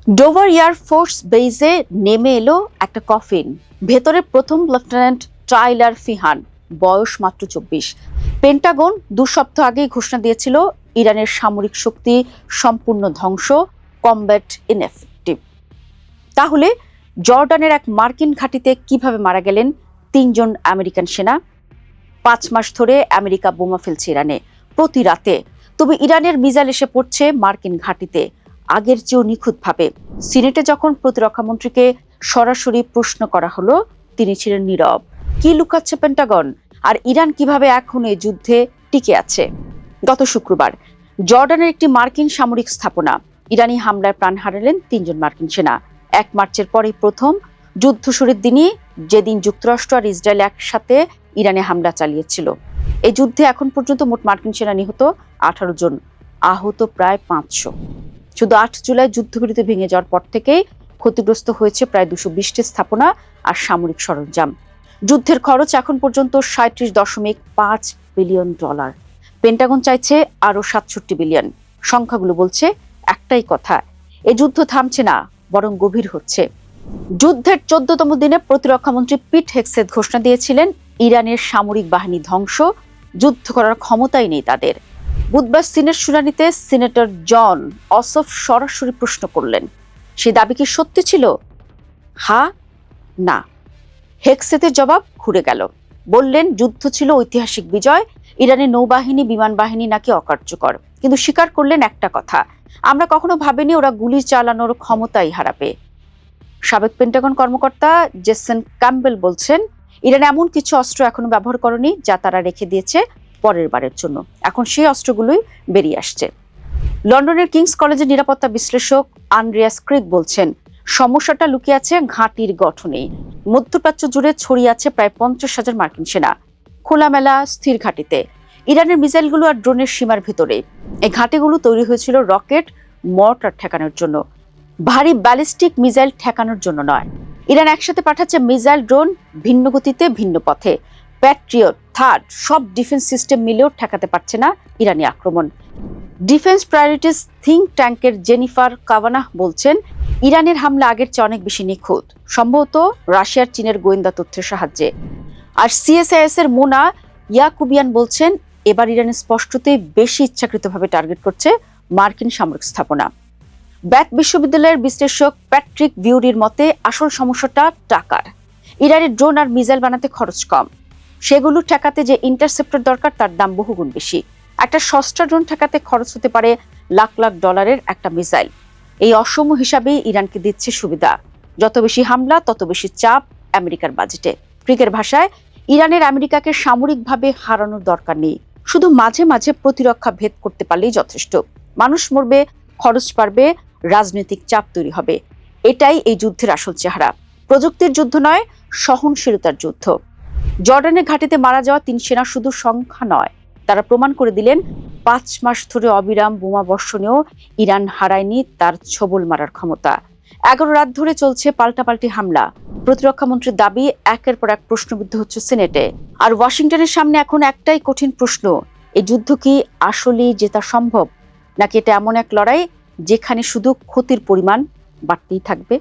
Dover air force বেজে নেমে এলো একটা কফিন। ভেতরে প্রথম লেফটেন্যান্ট টাইলার ফিহান, বয়স মাত্র 24। পেন্টাগন 2 সপ্তাহ আগেই ঘোষণা দিয়েছিল ইরানের সামরিক শক্তি সম্পূর্ণ ধ্বংস, কমব্যাট ইনএফেক্টিভ। তাহলে জর্ডানের এক মার্কিন ঘাঁটিতে কিভাবে মারা গেলেন 3 জন আমেরিকান সেনা? 5 মাস ধরে আমেরিকা বোমা ফেলছে ইরানে প্রতি রাতে, তবে ইরানের মিসাইল এসে পড়ছে মার্কিন ঘাঁটিতে আগের চেয়েও নিখুঁতভাবে। সিনেটে যখন প্রতিরক্ষামন্ত্রীকে সরাসরি প্রশ্ন করা হলো, তিনি ছিলেন নীরব। কি লুকাচ্ছে পেন্টাগন, আর ইরান কিভাবে এখন এই যুদ্ধে টিকে আছে? গত শুক্রবার জর্ডানের একটি মার্কিন সামরিক স্থাপনা ইরানি হামলায় প্রাণ হারালেন 3 জন মার্কিন সেনা। 1 মার্চের পরেই প্রথম যুদ্ধ শুরুর দিনই, যেদিন যুক্তরাষ্ট্র আর ইসরায়েল একসাথে ইরানে হামলা চালিয়েছিল। এই যুদ্ধে এখন পর্যন্ত মোট মার্কিন সেনা নিহত 18 জন, আহত প্রায় 500। শুধু 8 জুলাই যুদ্ধবিরতি ভেঙে যাওয়ার পর থেকেই ক্ষতিগ্রস্ত হয়েছে প্রায় 220টি স্থাপনা আর সামরিক সরঞ্জাম। যুদ্ধের খরচ এখন পর্যন্ত $37.5 বিলিয়ন। পেন্টাগন চাইছে আরো 67 বিলিয়ন। সংখ্যাগুলো বলছে একটাই কথা, এই যুদ্ধ থামছে না, বরং গভীর হচ্ছে। যুদ্ধের 14তম দিনে প্রতিরক্ষামন্ত্রী পিট হেগসেথ ঘোষণা দিয়েছিলেন ইরানের সামরিক বাহিনী ধ্বংস, যুদ্ধ করার ক্ষমতাই নেই তাদের। বুধবার সিনেট শুনানিতে সিনেটর জন অসফ সরাসরি প্রশ্ন করলেন, সে দাবি কি সত্যি ছিল? হ্যাঁ, না। হেগসেথের জবাব ঘুরে গেল। বললেন যুদ্ধ ছিল ঐতিহাসিক বিজয়, ইরানের নৌবাহিনী বিমান বাহিনী নাকি অকার্যকর। কিন্তু স্বীকার করলেন একটা কথা, আমরা কখনো ভাবিনি ওরা গুলি চালানোর ক্ষমতাই হারাবে। সাবেক পেন্টাগন কর্মকর্তা জেসন ক্যাম্বেল বলছেন, ইরান এমন কিছু অস্ত্র এখনো ব্যবহার করেনি যা তারা রেখে দিয়েছে পরের বারের জন্য। এখন সেই অস্ত্রগুলোই বেরিয়ে আসছে। লন্ডনের কিংস কলেজের নিরাপত্তা বিশ্লেষক আন্দ্রেয়াস ক্রিক বলছেন, সমস্যাটা লুকিয়ে আছে ঘাঁটির গঠনে। মধ্যপ্রাচ্য জুড়ে ছড়িয়ে আছে প্রায় 50,000 মার্কিন সেনা, খোলামেলা স্থির ঘাঁটিতে। ইরানের মিসাইলগুলো আর ড্রোনের সীমার ভিতরে। এই ঘাঁটিগুলো তৈরি হয়েছিল রকেট, মর্টার ঠেকানোর জন্য, ভারী ব্যালিস্টিক মিসাইল ঠেকানোর জন্য নয়। ইরান একসাথে পাঠাচ্ছে মিসাইল, ড্রোন, ভিন্ন গতিতে ভিন্ন পথে। প্যাট্রিয়ট, থার্ড সব ডিফেন্স সিস্টেম মিলেও ঠেকাতে পারছে না ইরানি আক্রমণ। ডিফেন্স প্রায়োরিটিস থিঙ্ক ট্যাঙ্কের জেনিফার কাভানাহ বলছেন, ইরানের হামলা আগের চেয়ে অনেক বেশি নিখুঁত, সম্ভবত রাশিয়ার চীনের গোয়েন্দা তথ্যের সাহায্যে। আর সিএসআইএস এর মোনা ইয়াকুবিয়ান বলছেন, এবার ইরান স্পষ্টতই বেশি ইচ্ছাকৃতভাবে টার্গেট করছে মার্কিন সামরিক স্থাপনা। ব্যাক বিশ্ববিদ্যালয়ের বিশ্লেষক প্যাট্রিক ভিউরির মতে, আসল সমস্যাটা টাকার। ইরানের ড্রোন আর মিসাইল বানাতে খরচ কম, সেগুলো ঠেকাতে যে ইন্টারসেপ্টর দরকার তার দাম বহুগুণ বেশি। একটা সস্তা ড্রোন ঠেকাতে খরচ হতে পারে লাখ লাখ ডলারের একটা মিসাইল। এই অসম হিসাবেই ইরানকে দিচ্ছে সুবিধা। যত বেশি হামলা তত বেশি চাপ আমেরিকার বাজেটে। ক্রিকের ভাষায়, ইরানের আমেরিকাকে সামরিকভাবে হারানোর দরকার নেই, শুধু মাঝে মাঝে প্রতিরক্ষা ভেদ করতে পারলেই যথেষ্ট। মানুষ মরবে, খরচ বাড়বে, রাজনৈতিক চাপ তৈরি হবে। এটাই এই যুদ্ধের আসল চেহারা। প্রযুক্তির যুদ্ধ নয়, সহনশীলতার যুদ্ধ। জর্ডানের ঘাঁটিতে মারা যাওয়া 3 সেনা শুধু সংখ্যা নয়, তারা প্রমাণ করে দিলেন 5 মাস ধরে অবিরাম বোমা বর্ষণেও ইরান হারায়নি তার ছবল মারার ক্ষমতা। 11 রাত ধরে চলছে পাল্টাপাল্টি হামলা। প্রতিরক্ষামন্ত্রীর দাবি একের পর এক প্রশ্নবিদ্ধ হচ্ছে সিনেটে। আর ওয়াশিংটনের সামনে এখন একটাই কঠিন প্রশ্ন, এই যুদ্ধ কি আসলেই জেতা সম্ভব, নাকি এটা এমন এক লড়াই যেখানে শুধু ক্ষতির পরিমাণ বাড়তেই থাকবে?